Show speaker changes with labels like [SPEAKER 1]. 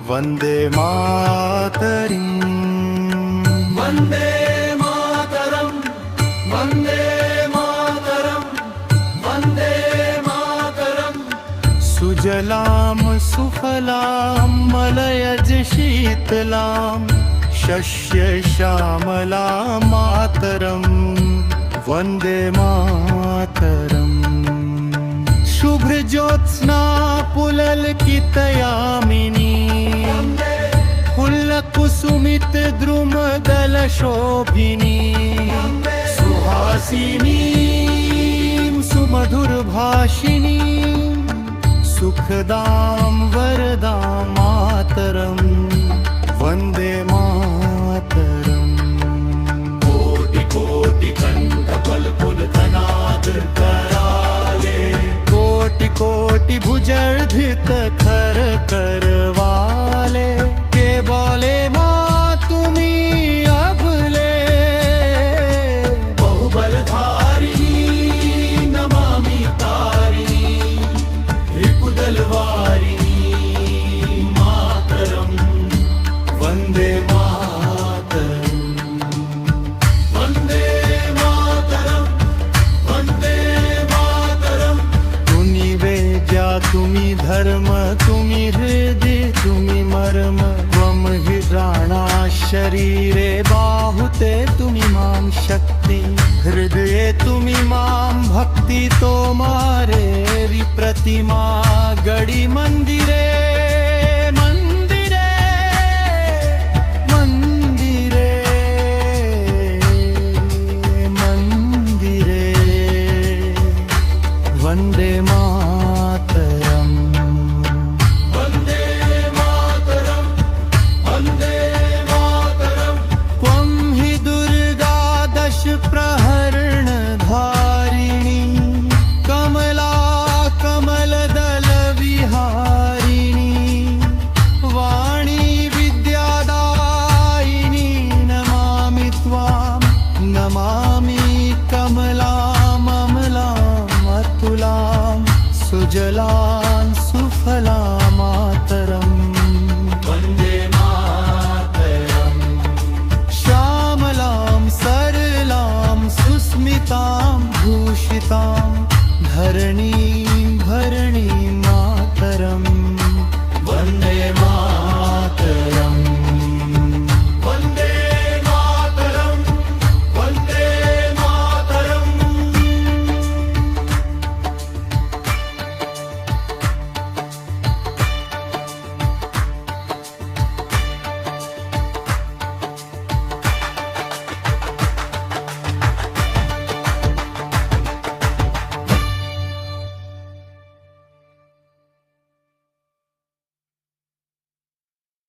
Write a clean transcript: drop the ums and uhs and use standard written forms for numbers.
[SPEAKER 1] वंदे मातरम्
[SPEAKER 2] वन्दे मातरम् वन्दे मातरम् वन्दे मातरम्
[SPEAKER 1] सुजलां सुफलां मलयज शीतलां शस्यश्यामलां मातरम् वन्दे मातरम् शुभ्रज्योत्स्ना पुलकितयामिनी फुल्लकुसुमित द्रुमदल शोभिनी सुहासिनी सुमधुर भाषिणी सुखदां वरदां मातरम् वन्दे मातरम्
[SPEAKER 2] कोटि कोटि कंठ पल्पुलनाद कराले
[SPEAKER 1] कोटि कोटि भुजर्धित खर करवाले के बोले माँ तुम्ही अबले
[SPEAKER 2] बहुबलधारिणी नमामि तारिणी रिपुदलवारिणी मातरम्
[SPEAKER 1] वन्दे मातरम्
[SPEAKER 2] वन्दे मातरम् वन्दे मातरम्
[SPEAKER 1] तुम्ही वेद्या तुम्ही धर्म तुम्ही हृदय तुम्ही मर्म त्वं हि प्राणा शरीरे बाहुते तुम्ही मां शक्ति हृदये तुम्ही मां भक्ति तो मारे प्रतिमा गडी मंदिरे मंदिरे मंदिरे मंदिरे वन्दे मातरम्
[SPEAKER 2] वन्दे मातरम् वन्दे मातरम्
[SPEAKER 1] त्वं हि दुर्गा दश प्रहरण धारिणी कमला कमलदल विहारिणी वाणी विद्यादायिनी नमामि त्वां नमामि कमलां अमलां अतुलां सुजलां सुफलां